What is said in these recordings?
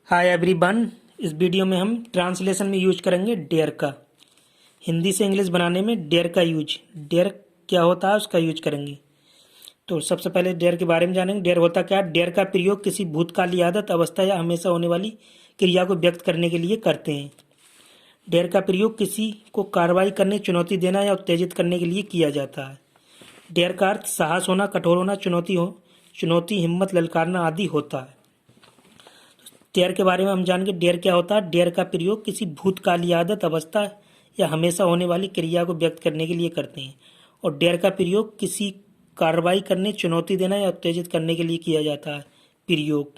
Hi everyone. इस video में हम ट्रांसलेशन में यूज करेंगे डेयर का। हिंदी से इंग्लिश बनाने में डेयर का यूज, डेयर क्या होता है उसका यूज करेंगे। तो सबसे पहले डेयर के बारे में जानेंगे। डेयर होता क्या है? डेयर का प्रयोग किसी भूतकाली आदत, अवस्था या हमेशा होने वाली क्रिया को व्यक्त करने के लिए करते हैं। डेयर का प्रयोग किसी को कार्रवाई करने, चुनौती देना या उत्तेजित करने के लिए किया जाता है। डेयर का अर्थ साहस होना, कठोर होना, चुनौती, हिम्मत, ललकारना आदि होता है। डेयर के बारे में हम जानेंगे। डेयर क्या होता है? डेयर का प्रयोग किसी भूतकालीन आदत, अवस्था या हमेशा होने वाली क्रिया को व्यक्त करने के लिए करते हैं। और डेयर का प्रयोग किसी कार्रवाई करने, चुनौती देना या उत्तेजित करने के लिए किया जाता है प्रयोग।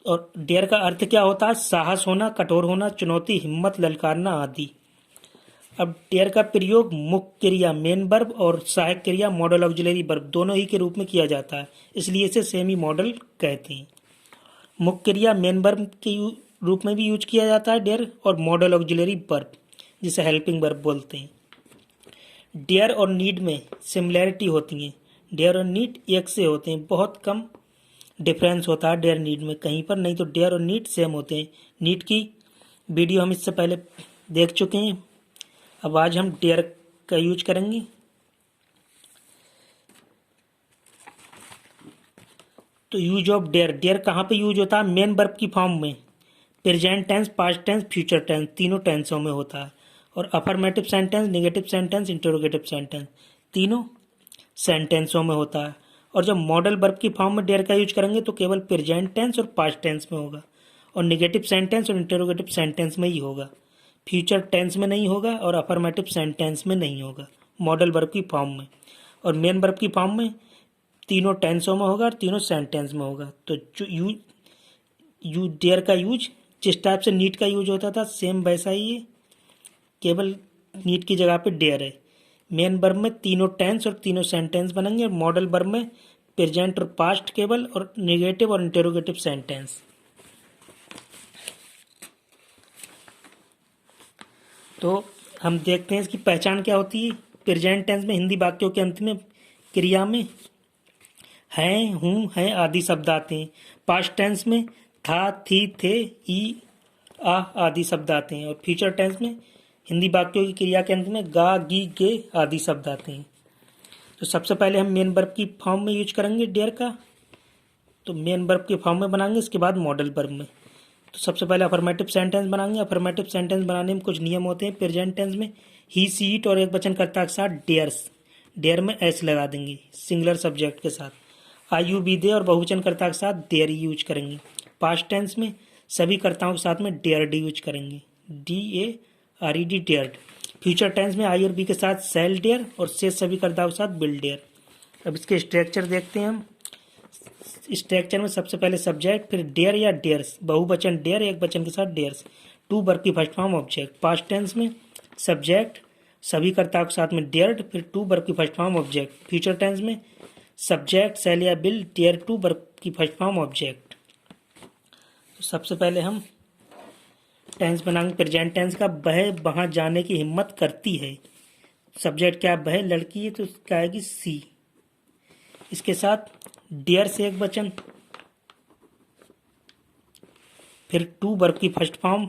और डेयर का अर्थ क्या होता है? साहस होना, कठोर होना, चुनौती, हिम्मत, ललकारना आदि। अब डेयर का प्रयोग मुख्य क्रिया मेन वर्ब और सहायक क्रिया मॉडल ऑक्सिलरी वर्ब दोनों ही के रूप में किया जाता है, इसलिए इसे सेमी मॉडल कहते हैं। मुख्य क्रिया मेन वर्ब के रूप में भी यूज किया जाता है डेयर, और मॉडल ऑक्सिलरी वर्ब जिसे हेल्पिंग वर्ब बोलते हैं। डेयर और नीड में सिमिलैरिटी होती है। डेयर और नीड एक से होते हैं, बहुत कम डिफरेंस होता है डेयर नीड में कहीं पर, नहीं तो डेयर और नीड सेम होते हैं। नीड की वीडियो हम इससे पहले देख चुके हैं। अब आज हम डेयर का यूज करेंगे। तो यूज ऑफ डेयर, डेयर कहाँ पे यूज होता है? मेन वर्ब की फॉर्म में, present tense, past tense, future tense, तीनों टेंसों में होता है। और affirmative sentence, negative sentence, interrogative sentence, तीनों सेंटेंसों में होता है। और जब मॉडल वर्ब की फॉर्म में डेयर का यूज करेंगे तो केवल प्रेजेंट टेंस और पास्ट टेंस में होगा, और नेगेटिव सेंटेंस और इंटरोगेटिव सेंटेंस में ही होगा। फ्यूचर टेंस में नहीं होगा और अफर्मेटिव सेंटेंस में नहीं होगा मॉडल वर्ब की फॉर्म में। और मेन वर्ब की फॉर्म में तीनों टेंसों में होगा और तीनों सेंटेंस में होगा। तो जो डेयर का यूज जिस टाइप से नीट का यूज होता था, सेम वैसा ही है, केवल नीट की जगह पे डेयर है। मेन वर्ब में तीनों टेंस और तीनों सेंटेंस बनेंगे, और मॉडल वर्ब में प्रेजेंट और पास्ट केवल, और नेगेटिव और इंटरोगेटिव सेंटेंस। तो हम देखते हैं इसकी पहचान क्या होती है। प्रेजेंट टेंस में हिंदी वाक्यों के अंत में क्रिया में हैं, हूँ, हैं आदि शब्द आते हैं। पास्ट टेंस में था, थी, थे, ई, आ आदि शब्द आते हैं। और फ्यूचर टेंस में हिंदी वाक्यों की क्रिया के अंत में गा, गी, गे आदि शब्द आते हैं। तो सबसे पहले हम मेन वर्ब की फॉर्म में यूज करेंगे डेयर का। तो मेन वर्ब के फॉर्म में बनाएंगे, इसके बाद मॉडल वर्ब में। तो सबसे पहले अफर्मेटिव सेंटेंस बनाएंगे। अफर्मेटिव सेंटेंस बनाने में कुछ नियम होते हैं। प्रेजेंट टेंस में ही, सी, इट और एक वचन कर्ता के साथ डेयर्स, डेयर में एस लगा देंगे सिंगुलर सब्जेक्ट के साथ। आई, यू, बी, दे और बहुवचन कर्ता के साथ देयर यूज करेंगे। पास्ट टेंस में सभी कर्ताओं के साथ में डेयर डी यूज करेंगे, DARED डेयर्ड। फ्यूचर टेंस में आई और बी के साथ सेल डेयर, और शेष सभी कर्ताओं के साथ बिल डेयर। अब इसके स्ट्रक्चर देखते हैं हम। स्ट्रक्चर में सबसे पहले सब्जेक्ट, फिर डेयर या डेयर्स, बहुवचन डेयर, एक वचन के साथ डेयर्स, टू वर्ब की first form object. Past tense में सब्जेक्ट, सभी कर्ताओं के साथ में डेयर्ड, फिर टू वर्ब की first form object. Future tense में सब्जेक्ट, सेल या बिल, डेयर, टू वर्ब की फर्स्ट फॉर्म ऑब्जेक्ट। तो सबसे पहले हम टेंस बनाएंगे प्रेजेंट टेंस का। वह वहां जाने की हिम्मत करती है। सब्जेक्ट क्या है? वह लड़की है, तो क्या आएगी? सी। इसके साथ डेयर से एक वचन, फिर टू वर्ब की फर्स्ट फॉर्म।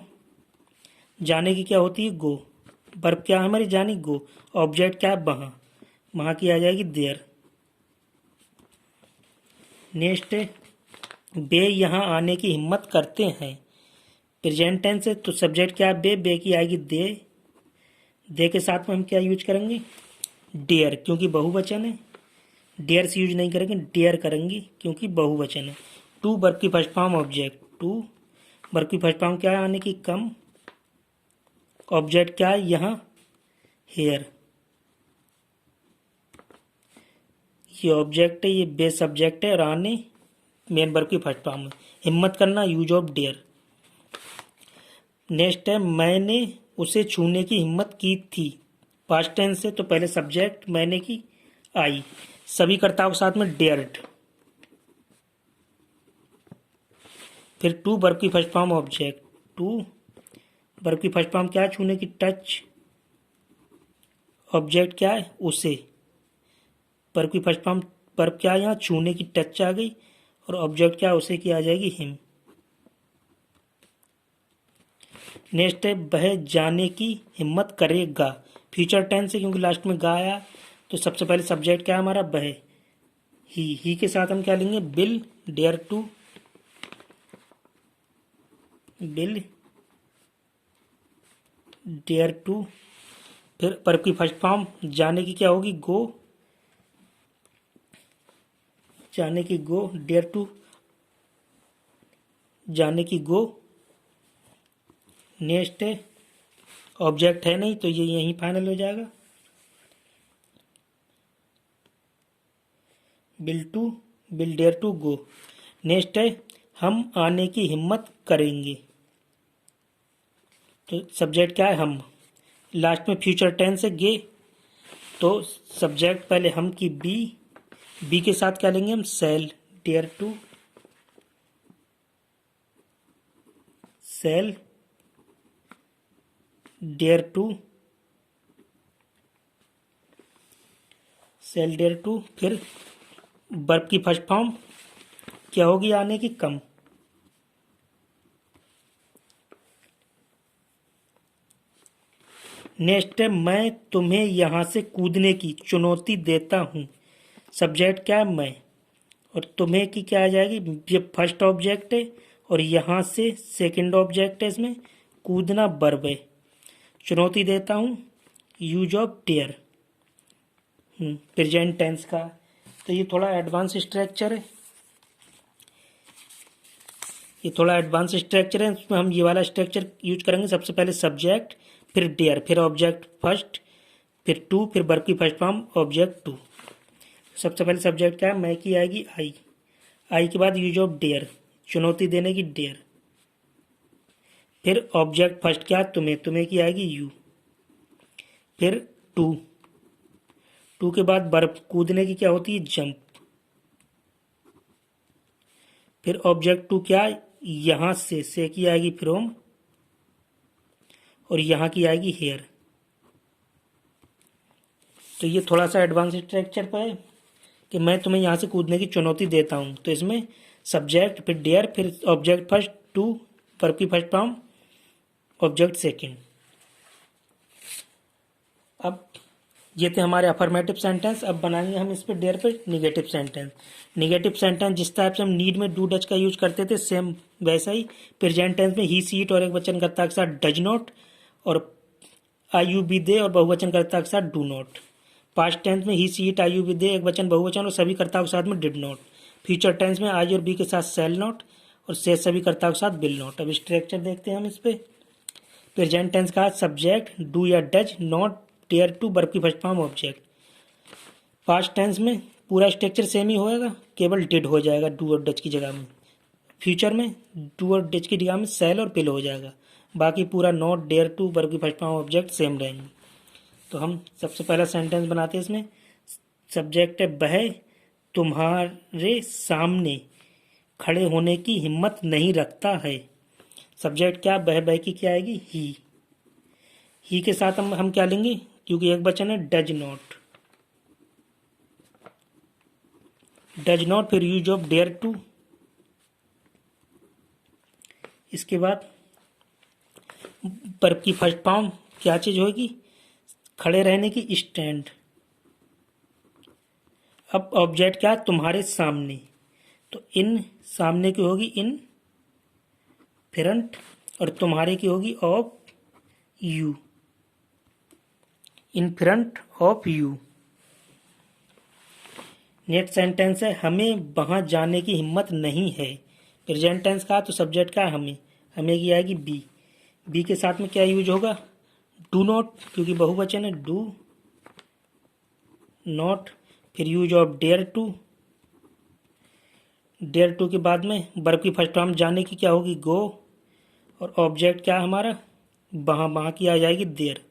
जाने की क्या होती है? गो। वर्ब क्या है हमारी? जानी, गो। ऑब्जेक्ट क्या है? वहां, वहां की आ जाएगी देयर। नेक्स्ट है वे यहाँ आने की हिम्मत करते हैं। प्रेजेंट टेंस है, तो सब्जेक्ट क्या है? बे की आएगी दे। दे के साथ में हम क्या यूज करेंगे? डेयर, क्योंकि बहुवचन है। डेयर से यूज नहीं करेंगे, डेयर करेंगे क्योंकि बहुवचन है। टू वर्ब की first form object, to verb की फर्स्ट फॉर्म क्या है? आने की, कम। ऑब्जेक्ट क्या है यहाँ? हेयर। ये ऑब्जेक्ट है, ये बे सब्जेक्ट है, और आने मेन वर्ब की फर्स्ट फॉर्म है। हिम्मत करना, यूज ऑफ डेयर। नेक्स्ट है मैंने उसे छूने की हिम्मत की थी। पास्ट टेंस से, तो पहले सब्जेक्ट मैंने की, आई, सभी कर्ताओं के साथ में डेयर्ड, फिर टू वर्ब की first form object. To verb की फर्स्ट फॉर्म क्या है? छूने की, टच। ऑब्जेक्ट क्या है? उसे। वर्ब की फर्स्ट फॉर्म, वर्ब क्या है यहाँ? छूने की, टच आ गई, और ऑब्जेक्ट क्या है? उसे की आ जाएगी हिम। नेक्स्ट है वह जाने की हिम्मत करेगा। फ्यूचर टेंस है क्योंकि लास्ट में गा आया, तो सबसे पहले सब्जेक्ट क्या है हमारा, वह। ही के साथ हम क्या लेंगे, will dare to, will dare to. फिर वर्ब की फर्स्ट फॉर्म जाने की क्या होगी, गो, जाने की गो, डेयर टू जाने की गो। नेक्स्ट है ऑब्जेक्ट है नहीं तो ये यहीं फाइनल हो जाएगा, will dare to go. Next है हम आने की हिम्मत करेंगे, तो सब्जेक्ट क्या है, हम। लास्ट में फ्यूचर टेंस है गे, तो सब्जेक्ट पहले हम की बी के साथ क्या लेंगे हम, shall dare to, shall dare to, shall dare to. फिर वर्ब की फर्स्ट फॉर्म क्या होगी आने की, कम। नेक्स्ट है मैं तुम्हें यहां से कूदने की चुनौती देता हूं। सब्जेक्ट क्या है, मैं, और तुम्हें की क्या आ जाएगी, ये फर्स्ट ऑब्जेक्ट है और यहां से सेकंड ऑब्जेक्ट है, इसमें कूदना वर्ब है, चुनौती देता हूं use of dare, present tense का। तो ये थोड़ा एडवांस स्ट्रक्चर है, ये थोड़ा एडवांस स्ट्रक्चर है, इसमें हम ये वाला स्ट्रक्चर यूज करेंगे। सबसे पहले सब्जेक्ट, फिर डेयर, फिर ऑब्जेक्ट फर्स्ट, फिर टू, फिर वर्ब की फर्स्ट फॉर्म ऑब्जेक्ट टू। सबसे पहले सब्जेक्ट क्या है, मैं की आएगी आई के बाद यूज ऑफ डेयर, चुनौती देने की डेयर। फिर ऑब्जेक्ट फर्स्ट क्या है, तुम्हें की आएगी यू। फिर टू के बाद वर्ब कूदने की क्या होती है, जंप। फिर ऑब्जेक्ट टू क्या, यहां से की आएगी फ्रॉम, और यहां की आएगी हेयर। तो ये थोड़ा सा एडवांस स्ट्रक्चर पर है कि मैं तुम्हें यहां से कूदने की चुनौती देता हूं, तो इसमें सब्जेक्ट, फिर डेयर, फिर ऑब्जेक्ट फर्स्ट, टू, वर्ब की फर्स्ट फॉर्म, ऑब्जेक्ट सेकंड। अब ये थे हमारे अफर्मेटिव सेंटेंस। अब बनाएंगे हम इस पे डेयर पे निगेटिव सेंटेंस। निगेटिव सेंटेंस जिस टाइप से हम नीड में डू डच का यूज करते थे, सेम वैसा ही प्रेजेंट टेंस में ही सी इट और एक वचन कर्ता के साथ डज नॉट, और आई यू बी दे और बहुवचन कर्ता के साथ डू नॉट। पास्ट टेंस में he she it I you we they एक वचन बहुवचन और सभी कर्ताओं के साथ में डिड नॉट। फ्यूचर टेंस में आई और बी के साथ सेल नॉट और से सभी कर्ताओं के साथ विल नॉट। अब स्ट्रक्चर देखते हैं हम इस पे। प्रेजेंट टेंस का सब्जेक्ट डू या does, not, dare to, verb की first form object. Past tense में पूरा स्ट्रक्चर सेम ही होएगा, केवल डिड हो जाएगा डू और डच की जगह में। फ्यूचर में डू और डच की जगह में सेल और विल हो जाएगा। बाकी पूरा नॉट, डेयर टू, वर्ब की फर्स्ट फॉर्म ऑब्जेक्ट सेम रहेंगे। तो हम सबसे पहला सेंटेंस बनाते हैं इसमें। सब्जेक्ट है वह तुम्हारे सामने खड़े होने की हिम्मत नहीं रखता है। सब्जेक्ट क्या, वह की क्या आएगी, ही के साथ हम क्या लेंगे, क्योंकि एक वचन है, डज नॉट, डज नॉट। फिर यूज ऑफ डेयर टू, इसके बाद वर्ब की फर्स्ट फॉर्म क्या चीज होगी, खड़े रहने की, स्टैंड। अब ऑब्जेक्ट क्या, तुम्हारे सामने, तो इन सामने की होगी इन फ्रंट, और तुम्हारे की होगी of you, in front of you. Next sentence है हमें वहां जाने की हिम्मत नहीं है। प्रेजेंट टेंस का तो सब्जेक्ट का हमें की आएगी बी के साथ में क्या यूज होगा, डू नॉट, क्योंकि बहुवचन है, डू नॉट। फिर use of dare to, dare to के बाद में वर्ब की फर्स्ट फॉर्म जाने की क्या होगी, गो, और ऑब्जेक्ट क्या हमारा, वहां की आ जाएगी देयर।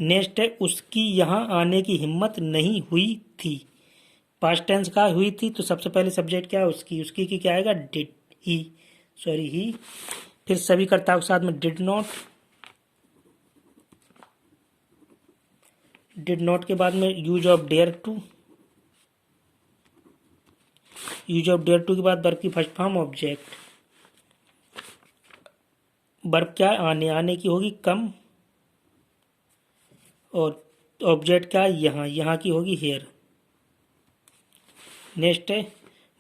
नेक्स्ट है उसकी यहाँ आने की हिम्मत नहीं हुई थी। पास्ट टेंस का हुई थी, तो सबसे पहले सब्जेक्ट क्या है, उसकी की क्या आएगा, डिड, ही। फिर सभी कर्ताओं के साथ में डिड नॉट के बाद में use of dare to, use of dare to के बाद वर्ब की फर्स्ट फॉर्म ऑब्जेक्ट। वर्ब क्या है, आने, आने की होगी कम, और ऑब्जेक्ट क्या है, यहाँ, यहाँ की होगी हेयर। नेक्स्ट है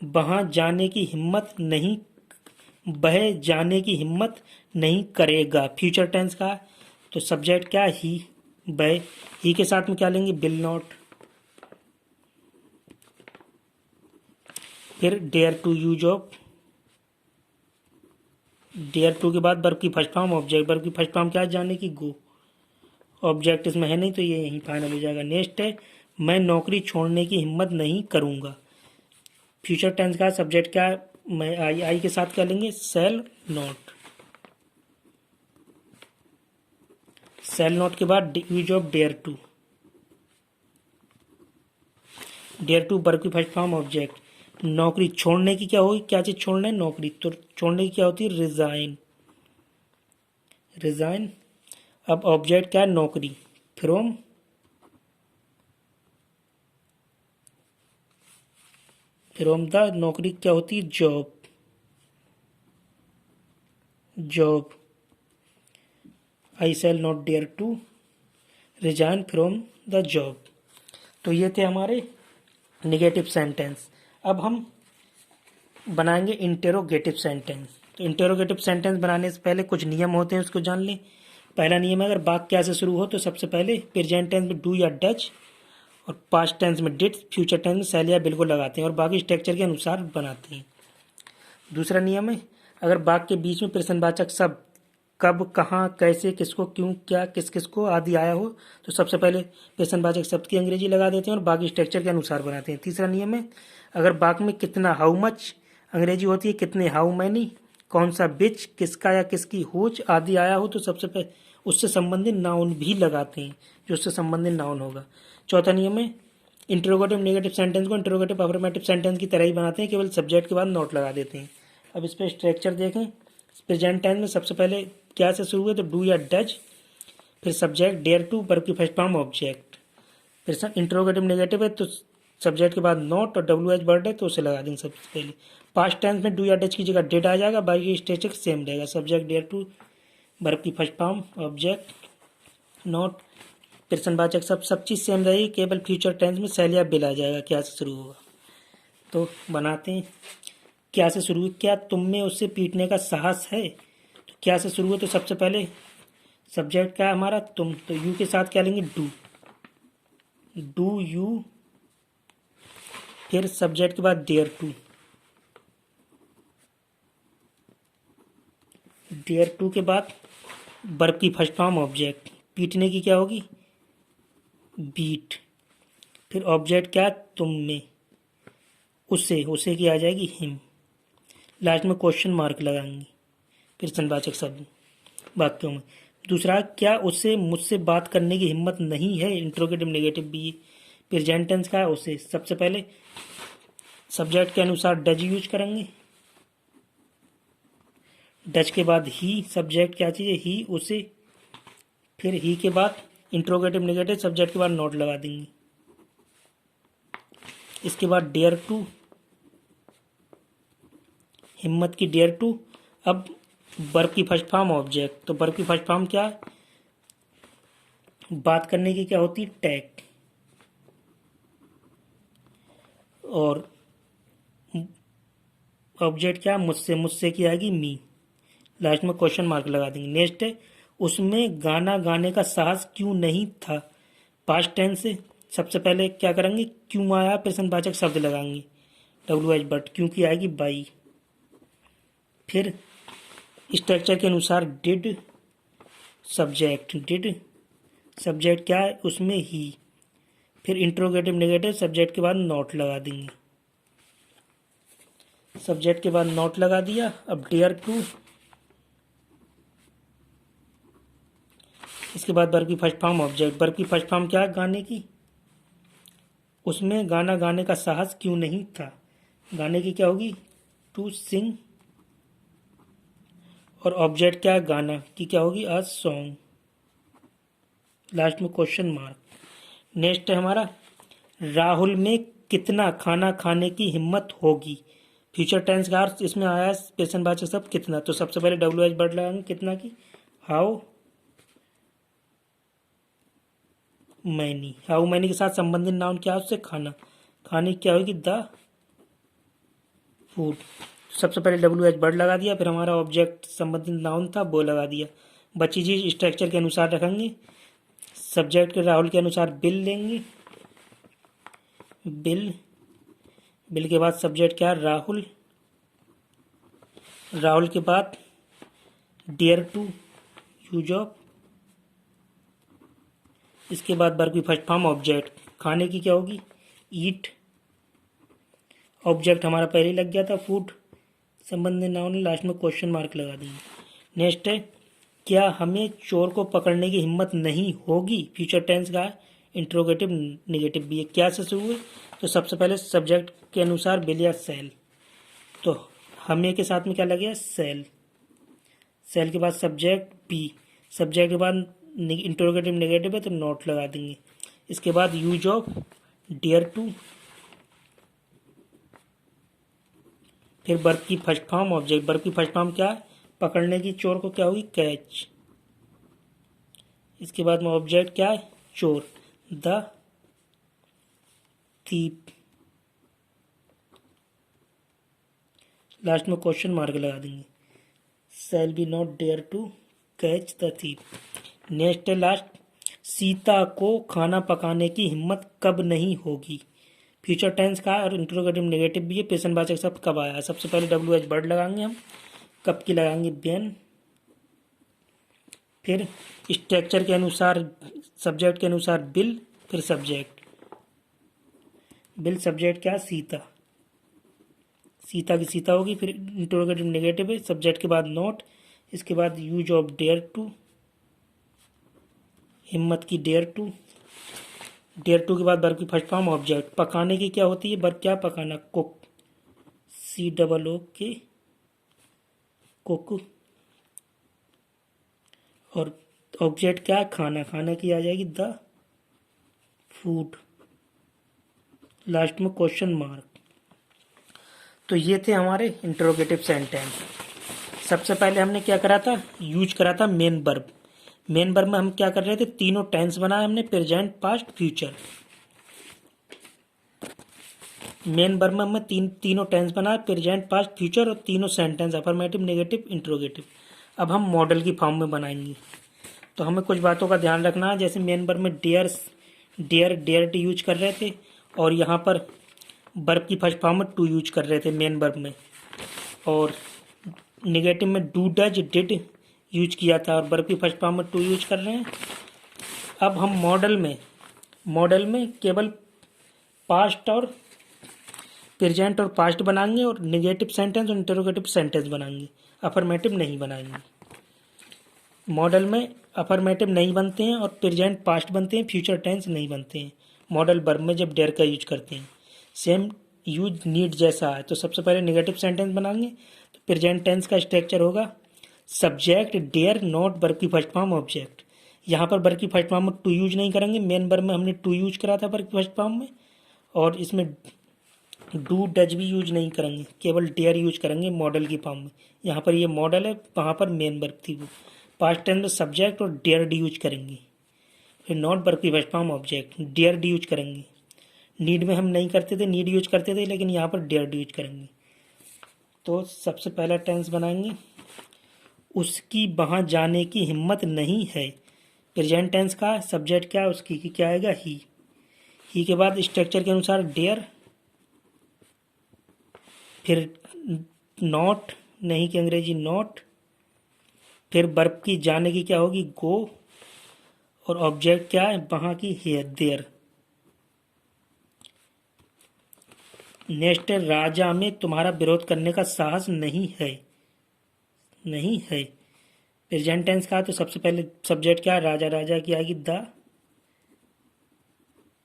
वहाँ जाने की हिम्मत नहीं, वह जाने की हिम्मत नहीं करेगा, फ्यूचर टेंस का। तो सब्जेक्ट क्या है, ही, वह, ही के साथ में क्या लेंगे, विल नॉट। फिर dare to use of, dare to के बाद वर्ब की फर्स्ट फॉर्म ऑब्जेक्ट, वर्ब की फर्स्ट फॉर्म क्या है, जाने की, गो। ऑब्जेक्ट इसमें है नहीं तो ये यहीं फाइनल हो जाएगा। नेक्स्ट है मैं नौकरी छोड़ने की हिम्मत नहीं करूँगा, फ्यूचर टेंस का सब्जेक्ट क्या है, मैं, आई के साथ क्या लेंगे, सेल नॉट। सेल नॉट के बाद use of dare to, dare to verb की फर्स्ट फॉर्म ऑब्जेक्ट। नौकरी छोड़ने की क्या होगी, क्या चीज़ छोड़ना है, नौकरी, तो छोड़ने की क्या होती है, रिजाइन, रिजाइन। अब ऑब्जेक्ट क्या है, नौकरी, फ्रॉम, फ्रॉम द, नौकरी क्या होती है, job, job. I shall not dare to resign from the job. तो ये थे हमारे निगेटिव सेंटेंस। अब हम बनाएंगे इंटेरोगेटिव सेंटेंस। तो इंटेरोगेटिव सेंटेंस बनाने से पहले कुछ नियम होते हैं, उसको जान लें। पहला नियम है अगर वाक्य क्या से शुरू हो तो सबसे पहले प्रेजेंट टेंस में डू या डच, और पास्ट टेंस में डिड, फ्यूचर टेंस में शैल या बिल्कुल लगाते हैं और बाकी स्ट्रक्चर के अनुसार बनाते हैं। दूसरा नियम है अगर वाक्य के बीच में प्रश्नवाचक शब्द कब, कहाँ, कैसे, किसको, क्यों, क्या, किस किस को आदि आया हो तो सबसे पहले प्रश्नवाचक शब्द की अंग्रेजी लगा देते हैं और बाकी स्ट्रक्चर के अनुसार बनाते हैं। तीसरा नियम है अगर वाक्य में कितना, हाउ मच अंग्रेजी होती है, कितने, हाउ मैनी, कौन सा, बिच, किसका या किसकी, हुच आदि आया हो तो सबसे पहले उससे संबंधित नाउन भी लगाते हैं, जो उससे संबंधित नाउन होगा। चौथा नियम है इंटरोगेटिव नेगेटिव सेंटेंस को इंटरोगेटिव अफर्मेटिव सेंटेंस की तरह ही बनाते हैं, केवल सब्जेक्ट के बाद नोट लगा देते हैं। अब इस पर स्ट्रक्चर देखें। प्रेजेंट टेंस में सबसे पहले क्या से शुरू हुए तो डू या डज, फिर सब्जेक्ट डेयर टू, वर्ब की फर्स्ट फॉर्म ऑब्जेक्ट। फिर इंटरोगेटिव नेगेटिव है तो सब्जेक्ट के बाद नॉट और डब्ल्यू एच वर्ड है तो उसे लगा देंगे सबसे पहले। पास्ट टेंस में डू या डज की जगह डेड आ जाएगा, बाकी स्ट्रक्चर सेम रहेगा, सब्जेक्ट डेयर टू, वर्ब की फर्स्ट फॉर्म ऑब्जेक्ट नॉट, प्रश्नवाचक सब चीज़ सेम रहेगी, केवल फ्यूचर टेंस में शैल या बिल आ जाएगा, क्या से शुरू होगा। तो बनाते हैं। क्या से शुरू हुई, क्या तुम में उससे पीटने का साहस है, तो क्या से शुरू हुआ तो सबसे पहले सब्जेक्ट क्या है हमारा, तुम, तो यू के साथ क्या लेंगे, डू, डू यू। फिर सब्जेक्ट के बाद डेयर टू, डेयर टू के बाद वर्ब की फर्स्ट फॉर्म ऑब्जेक्ट, पीटने की क्या होगी, बीट। फिर ऑब्जेक्ट क्या, तुम में, उससे, उसे की आ जाएगी हिम। लास्ट में क्वेश्चन मार्क लगाएंगे फिर संवाचक शब्द वाक्यों में। दूसरा क्या उससे मुझसे बात करने की हिम्मत नहीं है, interrogative negative be, present tense का है उसे, सबसे पहले सब्जेक्ट के अनुसार डज यूज करेंगे, डज के बाद ही, सब्जेक्ट क्या चीज़ है, ही, उसे। फिर ही के बाद इंट्रोगेटिव नेगेटिव, सब्जेक्ट के बाद नोट लगा देंगे। इसके बाद डेयर टू, हिम्मत की डेयर टू। अब वर्ब की फर्स्ट फॉर्म ऑब्जेक्ट, तो वर्ब की फर्स्ट फॉर्म क्या है, बात करने की क्या होती है, टैक, और ऑब्जेक्ट क्या, मुझसे, मुझसे की आएगी मी। लास्ट में क्वेश्चन मार्क लगा देंगे। नेक्स्ट है उसमें गाना गाने का साहस क्यों नहीं था, पास्ट टेंस से सबसे पहले क्या करेंगे, क्यों आया, प्रश्नवाचक शब्द लगाएंगे, डब्ल्यू एच बट, क्योंकि आएगी बाई। फिर स्ट्रक्चर के अनुसार डिड, सब्जेक्ट डिड, सब्जेक्ट क्या है उसमें ही। फिर इंट्रोगेटिव नेगेटिव, सब्जेक्ट के बाद नॉट लगा देंगे, सब्जेक्ट के बाद नॉट लगा दिया। अब डेयर टू, इसके बाद वर्ब की फर्स्ट फॉर्म ऑब्जेक्ट, वर्ब की फर्स्ट फॉर्म क्या है, गाने की, उसमें गाना गाने का साहस क्यों नहीं था, गाने की क्या होगी, टू सिंग, और ऑब्जेक्ट क्या है, गाना की क्या होगी, अ सॉन्ग। लास्ट में क्वेश्चन मार्क। नेक्स्ट है हमारा राहुल में कितना खाना खाने की हिम्मत होगी, फ्यूचर टेंस का अर्थ इसमें आया है प्रश्नवाचक शब्द कितना, तो सबसे पहले WH वर्ड लगाएंगे कितना की, हाउ मैनी। हाउ मैनी के साथ संबंधित नाउन क्या है उससे, खाना। खाने की क्या होगी, द फूड। सबसे पहले WH वर्ड लगा दिया, फिर हमारा ऑब्जेक्ट संबंधित नाउन था वो लगा दिया। बची चीज स्ट्रक्चर के अनुसार रखेंगे। सब्जेक्ट के राहुल के अनुसार बिल लेंगे, बिल। बिल के बाद सब्जेक्ट क्या है, राहुल। राहुल के बाद डियर टू, यूज ऑफ। इसके बाद वर्ब की फर्स्ट फॉर्म ऑब्जेक्ट, खाने की क्या होगी, ईट। ऑब्जेक्ट हमारा पहले ही लग गया था, फूड। संबंधित नाउन, लास्ट में क्वेश्चन मार्क लगा देंगे। नेक्स्ट है, क्या हमें चोर को पकड़ने की हिम्मत नहीं होगी। फ्यूचर टेंस का इंट्रोगेटिव निगेटिव भी है। क्या से शुरू है, तो सबसे पहले सब्जेक्ट के अनुसार बिल या सेल, तो हमें के साथ में क्या लगेगा, सेल। सेल के बाद सब्जेक्ट बी, सब्जेक्ट के बाद इंट्रोगेटिव नेगेटिव है तो नॉट लगा देंगे। इसके बाद यूज ऑफ डियर टू, फिर वर्ब की फर्स्ट फॉर्म ऑब्जेक्ट। वर्ब की फर्स्ट फॉर्म क्या है, पकड़ने की, चोर को क्या होगी, कैच। इसके बाद में ऑब्जेक्ट क्या है, चोर, द थीप। लास्ट में क्वेश्चन मार्क लगा देंगे, shall be not dare to catch the thief. Next है लास्ट, सीता को खाना पकाने की हिम्मत कब नहीं होगी। फ्यूचर टेंस का और इंट्रोगेटिव नेगेटिव भी है। प्रश्नवाचक शब्द कब आया, सबसे पहले WH वर्ड लगाएंगे हम, कब की लगाएंगे, व्हेन। फिर स्ट्रक्चर के अनुसार, सब्जेक्ट के अनुसार बिल, फिर सब्जेक्ट। बिल सब्जेक्ट क्या, सीता। सीता की सीता होगी। फिर इंट्रोगेटिव नेगेटिव है, सब्जेक्ट के बाद नॉट। इसके बाद यूज ऑफ डेयर टू, हिम्मत की डेयर टू। डेयर टू के बाद वर्ब की फर्स्ट फॉर्म ऑब्जेक्ट। पकाने की क्या होती है, वर्ब क्या, पकाना, कुक, COOK, कुक। और ऑब्जेक्ट क्या है, खाना। खाने की आ जाएगी द फूड। लास्ट में क्वेश्चन मार्क। तो ये थे हमारे इंट्रोगेटिव सेंटेंस। सबसे पहले हमने क्या करा था, यूज करा था मेन वर्ब। मेन वर्ब में हम क्या कर रहे थे, तीनों टेंस बनाए हमने, present, past, future. Main verb में हमने तीनों टेंस बनाए, प्रेजेंट, पास्ट, फ्यूचर, और तीनों सेंटेंस अफर्मेटिव, नेगेटिव, इंट्रोगेटिव। अब हम मॉडल की फॉर्म में बनाएंगे, तो हमें कुछ बातों का ध्यान रखना है। जैसे मेन वर्ब में डेयर टू यूज कर रहे थे, और यहाँ पर वर्ब की फर्स्ट फॉर्म में टू यूज कर रहे थे मेन वर्ब में, और नेगेटिव में डू, डज, डिड यूज किया था, और वर्ब की फर्स्ट फॉर्म में टू यूज कर रहे हैं। अब हम मॉडल में केवल पास्ट और प्रेजेंट और पास्ट बनाएंगे, और नेगेटिव सेंटेंस और इंटरोगेटिव सेंटेंस बनाएंगे, अफर्मेटिव नहीं बनाएंगे। मॉडल में अफर्मेटिव नहीं बनते हैं, और प्रेजेंट पास्ट बनते हैं, फ्यूचर टेंस नहीं बनते हैं मॉडल वर्ब में जब डेयर का यूज करते हैं। सेम यूज नीड जैसा है। तो सबसे पहले नेगेटिव सेंटेंस बनाएंगे, तो प्रेजेंट टेंस का स्ट्रक्चर होगा सब्जेक्ट डेयर नॉट वर्ब की फर्स्ट फॉर्म ऑब्जेक्ट। यहाँ पर वर्ब की फर्स्ट फॉर्म में टू यूज नहीं करेंगे, मेन वर्ब में हमने टू यूज करा था वर्ब की फर्स्ट फॉर्म में, और इसमें डू डज भी यूज नहीं करेंगे, केवल डेयर यूज करेंगे मॉडल की फॉर्म में। यहाँ पर ये मॉडल है, वहाँ पर मेन वर्ब थी वो। पास्ट टेंस में सब्जेक्ट और डेयर डी यूज करेंगे, फिर नॉट वर्ब की first form object, dared use करेंगे। नीड में हम नहीं करते थे, नीड यूज करते थे, लेकिन यहाँ पर डेयर डी यूज करेंगे। तो सबसे पहला टेंस बनाएंगे, उसकी वहाँ जाने की हिम्मत नहीं है। प्रेजेंट टेंस का सब्जेक्ट क्या है, उसकी की क्या आएगा, ही के बाद स्ट्रक्चर के अनुसार डेयर, फिर नॉट, नहीं की अंग्रेजी नॉट, फिर वर्ब की जाने की क्या होगी, गो, और ऑब्जेक्ट क्या है, वहाँ की हियर, देयर। नेक्स्ट है, राजा में तुम्हारा विरोध करने का साहस नहीं है। नहीं है प्रेजेंट टेंस का, तो सबसे पहले सब्जेक्ट क्या है, राजा, राजा की आएगी द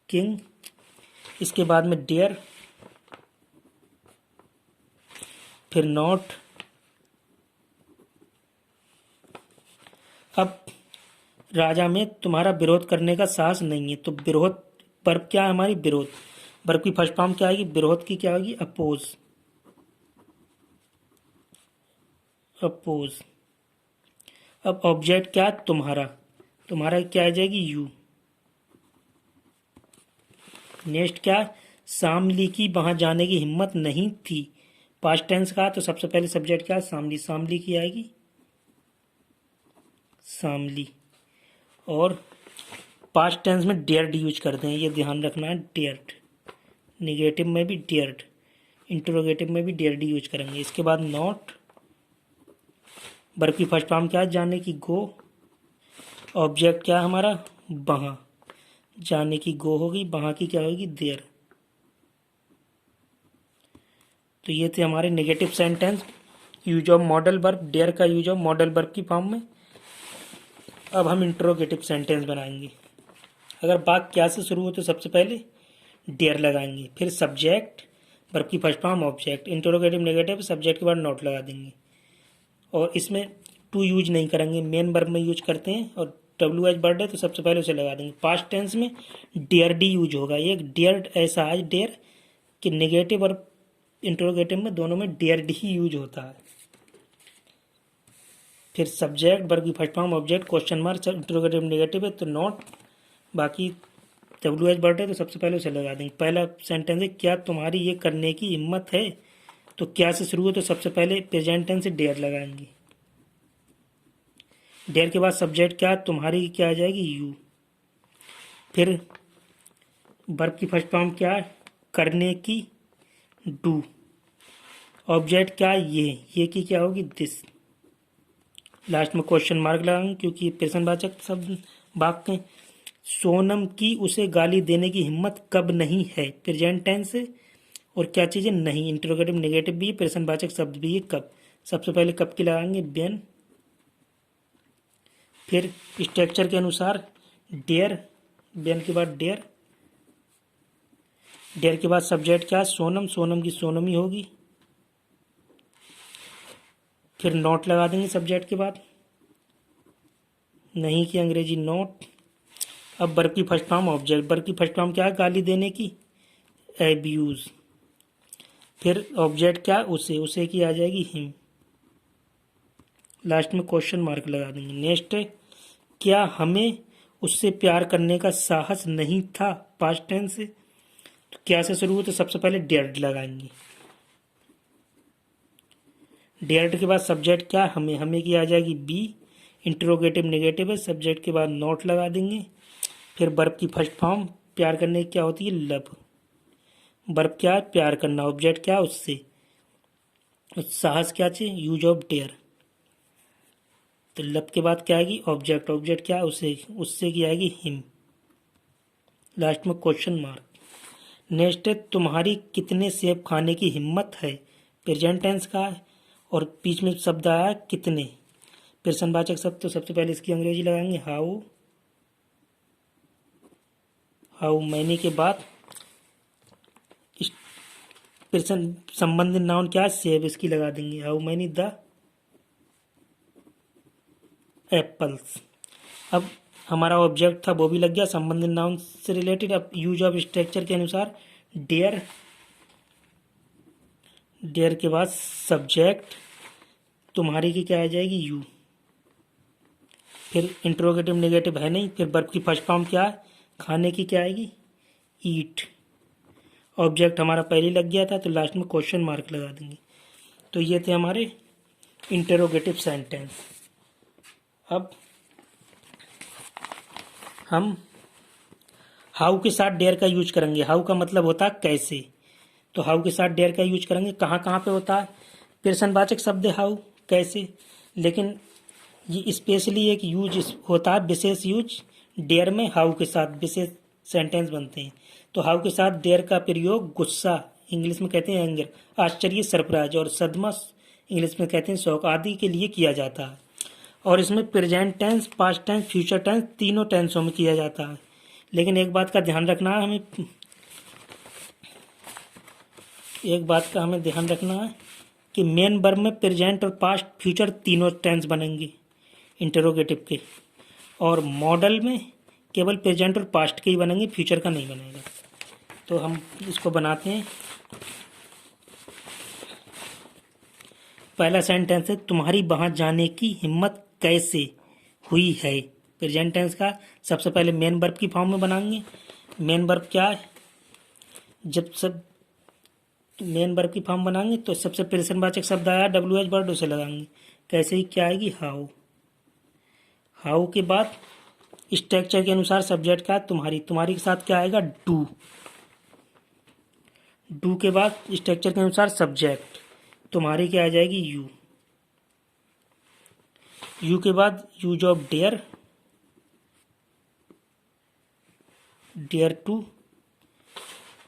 किंग। इसके बाद में डेयर, फिर नॉट। अब राजा में तुम्हारा विरोध करने का साहस नहीं है, तो विरोध वर्ब क्या है हमारी, विरोध। वर्ब की फर्स्ट फॉर्म क्या आएगी, विरोध की क्या आएगी, अपोज। अपोज। अब ऑब्जेक्ट क्या, तुम्हारा, तुम्हारा क्या आ जाएगी, यू। नेक्स्ट क्या, शामली की वहां जाने की हिम्मत नहीं थी। पास्ट टेंस का तो सबसे पहले सब्जेक्ट क्या, शामली, शामली की आएगी शामली। और पास्ट टेंस में डेयर्ड यूज करते हैं, ये ध्यान रखना है, डेयर्ड। निगेटिव में भी डेयर्ड, इंटरोगेटिव में भी डेयर्ड यूज करेंगे। इसके बाद नॉट, वर्ब की फर्स्ट फॉर्म क्या है, जाने की, गो। ऑब्जेक्ट क्या हमारा, वहां, जाने की गो होगी, वहां की क्या होगी, देयर। तो ये थे हमारे negative sentence, use of modal verb, dare का यूज ऑफ मॉडल वर्ब की फॉर्म में। अब हम इंट्रोगेटिव सेंटेंस बनाएंगे। अगर बात क्या से शुरू हो तो सबसे पहले डेयर लगाएंगे, फिर सब्जेक्ट, वर्ब की first form, object, interrogative negative, subject के बाद नॉट लगा देंगे। और इसमें टू यूज नहीं करेंगे, मेन वर्ब में यूज करते हैं। और डब्ल्यू एच वर्ड है तो सबसे पहले उसे लगा देंगे। पास्ट टेंस में डेयर डी यूज होगा। एक डेयर ऐसा है डेयर कि नेगेटिव और इंट्रोगेटिव में दोनों में डेयर डी ही यूज होता है। फिर सब्जेक्ट, वर्ब की first form, object, question mark, interrogative negative है तो नॉट, बाकी डब्ल्यू एच वर्ड है तो सबसे पहले उसे लगा देंगे। पहला सेंटेंस है, क्या तुम्हारी ये करने की हिम्मत है। तो क्या से शुरू हो तो सबसे पहले प्रेजेंट टेंस से डेयर लगाएंगे। डेयर के बाद सब्जेक्ट क्या, तुम्हारी क्या आ जाएगी, यू। फिर वर्ब की फर्स्ट फॉर्म क्या, करने की, डू। ऑब्जेक्ट क्या, ये की क्या होगी, दिस। लास्ट में क्वेश्चन मार्क लगाएंगे क्योंकि प्रश्नवाचक शब्द वाक्य हैं। सोनम की उसे गाली देने की हिम्मत कब नहीं है, प्रेजेंट टेंस है। और क्या चीज़ें नहीं, इंट्रोगेटिव नेगेटिव भी है, प्रश्नवाचक शब्द भी है, कब। सबसे पहले कब की लगाएंगे, बेन। फिर स्ट्रक्चर के अनुसार डेयर, बेन के बाद डेयर, डेयर के बाद सब्जेक्ट क्या, सोनम, सोनम की सोनम ही होगी। फिर नॉट लगा देंगे सब्जेक्ट के बाद, नहीं की अंग्रेजी नॉट। अब वर्ब की फर्स्ट फॉर्म, ऑब्जेक्ट, वर्ब की फर्स्ट फॉर्म क्या है, गाली देने की, एब्यूज। फिर ऑब्जेक्ट क्या, उसे की आ जाएगी, हिम। लास्ट में क्वेश्चन मार्क लगा देंगे। नेक्स्ट है, क्या हमें उससे प्यार करने का साहस नहीं था, पास्ट टेंस से। तो क्या से शुरू हो तो सबसे पहले डेयर्ड लगाएंगे। डेयर्ड के बाद सब्जेक्ट क्या, हमें की आ जाएगी, बी। इंट्रोगेटिव नेगेटिव है, सब्जेक्ट के बाद नॉट लगा देंगे। फिर वर्ब की फर्स्ट फॉर्म, प्यार करने की क्या होती है, लव। वर्ब क्या है, प्यार करना, ऑब्जेक्ट क्या, उससे, साहस क्या चाहिए, यूज ऑफ डेयर। तो लव के बाद क्या आएगी, ऑब्जेक्ट, ऑब्जेक्ट क्या, उससे की आएगी, हिम। लास्ट में क्वेश्चन मार्क। नेक्स्ट है, तुम्हारी कितने सेब खाने की हिम्मत है, प्रेजेंट टेंस का है। और बीच में शब्द आया कितने, प्रश्नवाचक शब्द, तो सबसे पहले इसकी अंग्रेजी लगाएंगे, हाउ। हाउ मैनी के बाद प्रश्न संबंधित नाउन क्या है, सेब, इसकी लगा देंगे, हाउ मैनी द एप्पल्स। अब हमारा ऑब्जेक्ट था वो भी लग गया, संबंधित नाउन से रिलेटेड। अब यूज ऑफ स्ट्रक्चर के अनुसार डेयर, डेयर के बाद सब्जेक्ट, तुम्हारी की क्या आ जाएगी, यू। फिर इंट्रोगेटिव नेगेटिव है नहीं, फिर वर्ब की फर्स्ट फॉर्म क्या है, खाने की क्या आएगी, ईट। ऑब्जेक्ट हमारा पहले लग गया था तो लास्ट में क्वेश्चन मार्क लगा देंगे। तो ये थे हमारे इंटरोगेटिव सेंटेंस। अब हम हाउ के साथ डेयर का यूज करेंगे। हाउ का मतलब होता है कैसे, तो हाउ के साथ डेयर का यूज करेंगे। कहाँ कहाँ पे होता है, प्रश्नवाचक शब्द है हाउ, कैसे। लेकिन ये स्पेशली एक यूज होता है, विशेष यूज डेयर में, हाउ के साथ विशेष सेंटेंस बनते हैं। तो हाउ के साथ डेयर का प्रयोग गुस्सा, इंग्लिश में कहते हैं एंगर, आश्चर्य, सरप्राइज, और सदमा, इंग्लिश में कहते हैं शौक, आदि के लिए किया जाता है। और इसमें present tense, past tense, future tense, तीनों टेंसों में किया जाता है। लेकिन एक बात का ध्यान रखना है हमें, एक बात का हमें ध्यान रखना है कि मेन वर्ब में प्रेजेंट और पास्ट, फ्यूचर तीनों टेंस बनेंगे इंटरोगेटिव के। और मॉडल में केवल प्रेजेंट और पास्ट के ही बनेंगे, फ्यूचर का नहीं बनेगा। तो हम इसको बनाते हैं। पहला सेंटेंस है तुम्हारी वहां जाने की हिम्मत कैसे हुई है। प्रेजेंट टेंस का सबसे पहले मेन वर्ब की फॉर्म में बनाएंगे। मेन वर्ब क्या है, जब सब मेन वर्ब की फॉर्म बनाएंगे तो सबसे प्रश्नवाचक शब्द आया WH वर्ड उसे लगाएंगे। कैसे ही क्या आएगी, हाउ। हाउ के बाद स्ट्रक्चर के अनुसार सब्जेक्ट का तुम्हारी, तुम्हारी के साथ क्या आएगा, डू। डू के बाद स्ट्रक्चर के अनुसार सब्जेक्ट, तुम्हारी क्या आ जाएगी, यू। यू के बाद use of dare, dare to.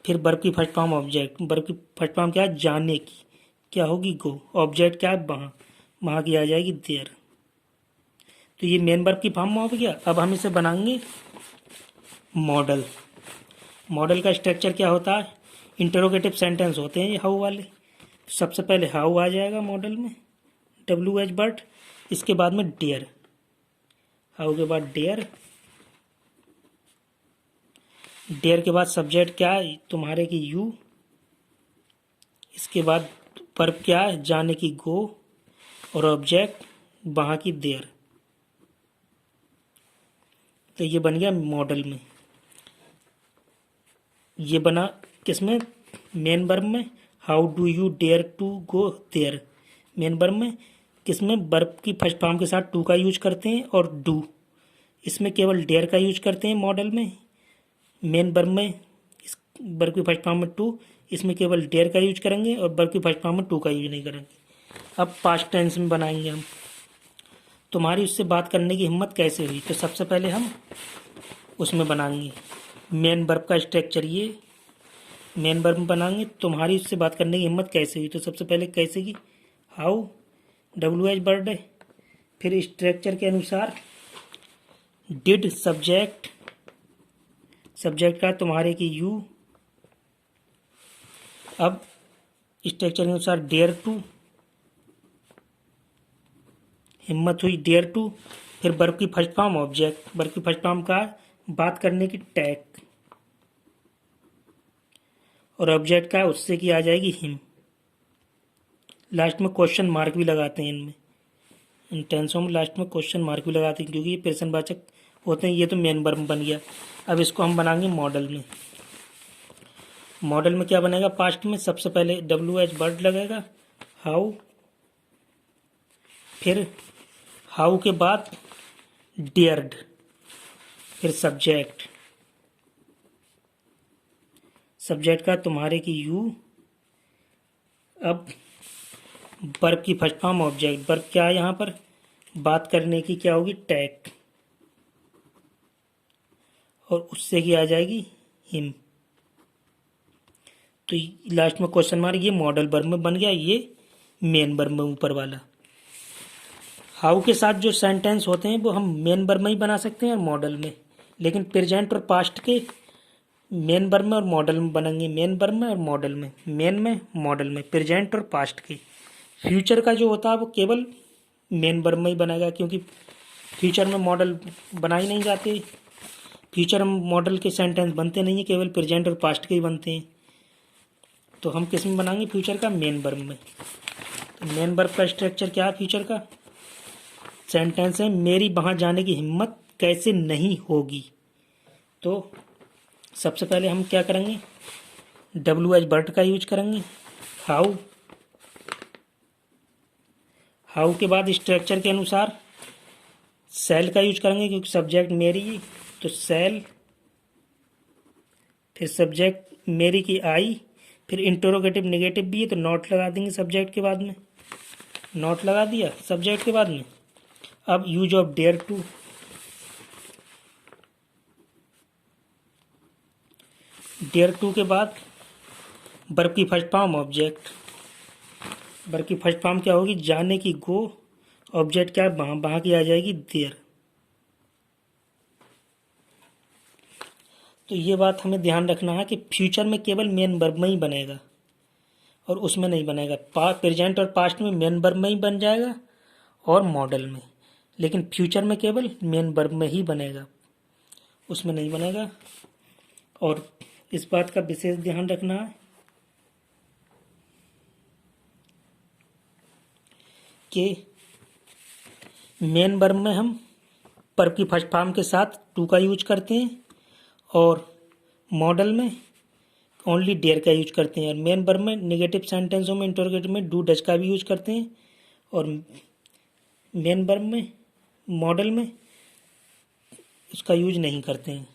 फिर वर्ब की फर्स्ट फॉर्म ऑब्जेक्ट, वर्ब की फर्स्ट फॉर्म क्या है, जाने की, क्या होगी, गो। ऑब्जेक्ट क्या है, वहाँ, वहाँ की आ जाएगी देयर। तो ये मेन वर्ब की फॉर्म में हो गया। अब हम इसे बनाएंगे मॉडल। मॉडल का स्ट्रक्चर क्या होता है, इंटरोगेटिव सेंटेंस होते हैं ये हाउ वाले। तो सबसे पहले हाउ आ जाएगा मॉडल में, WH वर्ड, इसके बाद में डेयर, हाउ के बाद डेयर, डेयर के बाद सब्जेक्ट क्या है, तुम्हारे की यू, इसके बाद वर्ब क्या है, जाने की गो, और ऑब्जेक्ट वहाँ की देयर। तो ये बन गया मॉडल में। ये बना किसमें, मेन वर्ब में, how do you dare to go there. Main verb में किसमें, वर्ब की फर्स्ट फॉर्म के साथ टू का यूज करते हैं और डू, इसमें केवल डेयर का यूज करते हैं मॉडल में। मेन वर्ब में इस वर्ब की फर्स्ट फॉर्म में टू, इसमें केवल डेयर का यूज करेंगे और वर्ब की फर्स्ट फॉर्म में टू का यूज नहीं करेंगे। अब पास्ट टेंस में बनाएंगे हम, तुम्हारी उससे बात करने की हिम्मत कैसे हुई। तो सबसे पहले हम उसमें बनाएंगे मेन वर्ब का स्ट्रक्चर, ये मेन वर्ब में बनाएंगे तुम्हारी उससे बात करने की हिम्मत कैसे हुई। तो सबसे पहले कैसे की, हाउ, WH वर्ड है। फिर स्ट्रक्चर के अनुसार डिड सब्जेक्ट, सब्जेक्ट का तुम्हारे की यू। अब स्ट्रक्चर के अनुसार डेयर टू, हिम्मत हुई, डेयर टू। फिर वर्ब की फर्स्ट फॉर्म ऑब्जेक्ट, वर्ब की फर्स्ट फॉर्म का बात करने की टैग, और ऑब्जेक्ट का उससे की आ जाएगी हिम। लास्ट में क्वेश्चन मार्क भी लगाते हैं इनमें, इन टेंसों में लास्ट में क्वेश्चन मार्क भी लगाते हैं क्योंकि ये प्रश्नवाचक होते हैं। ये तो मेन वर्ब बन गया। अब इसको हम बनाएंगे मॉडल में। मॉडल में क्या बनेगा, पास्ट में सबसे पहले WH वर्ड लगेगा, हाउ, फिर हाउ के बाद डेयर्ड, फिर सब्जेक्ट, सब्जेक्ट का तुम्हारे की यू। अब वर्ब की फर्स्ट फॉर्म ऑब्जेक्ट, वर्ब क्या है यहाँ पर, बात करने की क्या होगी, टैग, और उससे की आ जाएगी हिम। तो लास्ट में क्वेश्चन मार्क, ये मॉडल वर्ब में बन गया, ये मेन वर्ब में ऊपर वाला। हाउ के साथ जो सेंटेंस होते हैं वो हम मेन वर्ब में ही बना सकते हैं और मॉडल में, लेकिन प्रेजेंट और पास्ट के मेन वर्ब में और मॉडल में बनेंगे, मेन वर्ब में और मॉडल में, मेन में मॉडल में, प्रेजेंट और पास्ट के। फ्यूचर का जो होता है वो केवल मेन वर्ब में ही बनेगा क्योंकि फ्यूचर में मॉडल बनाए नहीं जाते। फ्यूचर में मॉडल के सेंटेंस बनते नहीं हैं, केवल प्रेजेंट और पास्ट के ही बनते हैं। तो हम किस में बनाएंगे, फ्यूचर का मेन वर्ब में। तो मेन वर्ब का स्ट्रक्चर क्या है, फ्यूचर का सेंटेंस है मेरी वहाँ जाने की हिम्मत कैसे नहीं होगी। तो सबसे पहले हम क्या करेंगे, WH वर्ड का यूज करेंगे, हाउ। हाउ के बाद स्ट्रक्चर के अनुसार सेल का यूज करेंगे क्योंकि सब्जेक्ट मेरी, तो सेल, फिर सब्जेक्ट मेरी की आई, फिर इंटरोगेटिव नेगेटिव भी है तो नॉट लगा देंगे सब्जेक्ट के बाद में, नॉट लगा दिया सब्जेक्ट के बाद में। अब use of dare to, dare to के बाद वर्ब की फर्स्ट फॉर्म ऑब्जेक्ट, वर्ब की फर्स्ट फॉर्म क्या होगी, जाने की गो, ऑब्जेक्ट क्या है, वहाँ की आ जाएगी देयर। तो ये बात हमें ध्यान रखना है कि फ्यूचर में केवल मेन वर्ब में ही बनेगा और उसमें नहीं बनेगा। प्रेजेंट और पास्ट में मेन वर्ब में ही बन जाएगा और मॉडल में, लेकिन फ्यूचर में केवल मेन वर्ब में ही बनेगा, उसमें नहीं बनेगा। और इस बात का विशेष ध्यान रखना है कि मेन वर्ब में हम वर्ब की फर्स्ट फॉर्म के साथ टू का यूज करते हैं और मॉडल में ओनली डेयर का यूज करते हैं। और मेन वर्ब में नेगेटिव सेंटेंसों में इंटरोगेटिव में डू डज का भी यूज करते हैं और मेन वर्ब में मॉडल में उसका यूज नहीं करते हैं।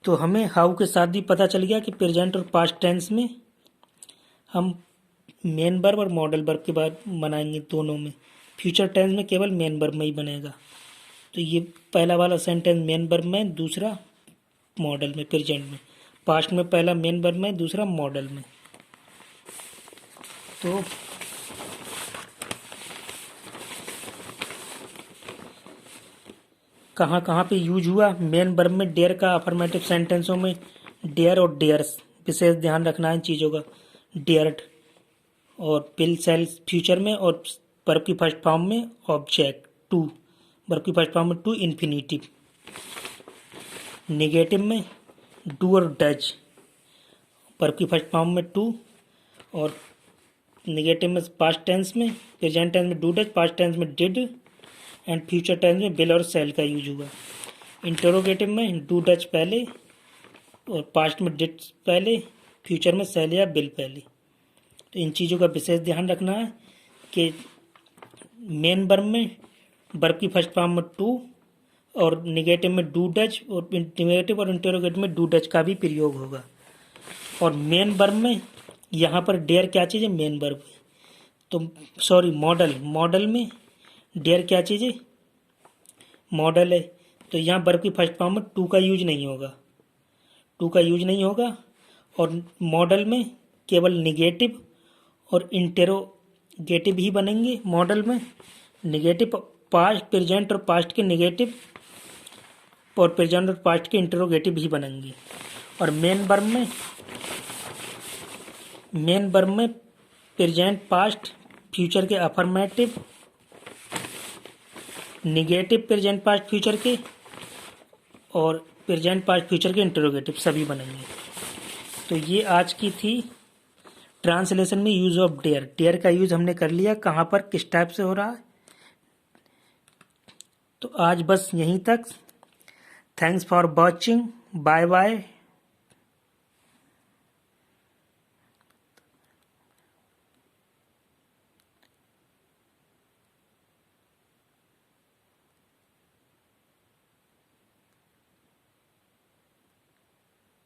तो हमें हाउ के साथ भी पता चल गया कि प्रेजेंट और पास्ट टेंस में हम मेन वर्ब और मॉडल वर्ब के बाद बनाएंगे दोनों में। फ्यूचर टेंस में केवल मेन वर्ब में ही बनेगा। तो ये पहला वाला सेंटेंस मेन वर्ब में, दूसरा मॉडल में प्रेजेंट में। पास्ट में पहला मेन वर्ब में, दूसरा मॉडल में। तो कहाँ कहाँ पे यूज हुआ? मेन वर्ब में डेयर का अफर्मेटिव सेंटेंसों में डेयर और डेयर्स, विशेष ध्यान रखना है इन चीज़ों का। डेयर्ड और विल सेल फ्यूचर में, और वर्ब की फर्स्ट फॉर्म में ऑब्जेक्ट टू, वर्ब की फर्स्ट फॉर्म में टू इन्फिनिटिव। नेगेटिव में डू और डज, वर्ब की फर्स्ट फॉर्म में टू, और नेगेटिव में पास्ट टेंस में, प्रेजेंट टेंस में डू डज, पास्ट टेंस में डिड, एंड फ्यूचर टेंस में विल और सेल का यूज हुआ। इंटरोगेटिव में डू डज पहले और पास्ट में डिड पहले, फ्यूचर में सेल या विल पहले। तो इन चीज़ों का विशेष ध्यान रखना है कि मेन वर्ब में वर्ब की फर्स्ट फॉर्म में टू और नेगेटिव में डू डज, और नेगेटिव और इंटरोगेटिव में डू डज का भी प्रयोग होगा। और मेन वर्ब में यहाँ पर डेयर क्या चीज़ है? Main verb. तो सॉरी, मॉडल में डेयर क्या चीज़ है? मॉडल है। तो यहाँ वर्ब की फर्स्ट फॉर्म में टू का यूज नहीं होगा, और मॉडल में केवल नेगेटिव और इंटेरोगेटिव ही बनेंगे। मॉडल में नेगेटिव पास्ट, प्रेजेंट और पास्ट के नेगेटिव, और प्रेजेंट और पास्ट के इंटेरोगेटिव ही बनेंगे। और मेन वर्ब में प्रेजेंट, पास्ट, फ्यूचर के affirmative, negative present past future के, और प्रेजेंट पास्ट फ्यूचर के इंटरोगेटिव सभी बनेंगे। तो ये आज की थी ट्रांसलेशन में यूज ऑफ डेयर। डेयर का यूज हमने कर लिया, कहाँ पर किस टाइप से हो रहा है। तो आज बस यहीं तक। Thanks for watching. Bye bye.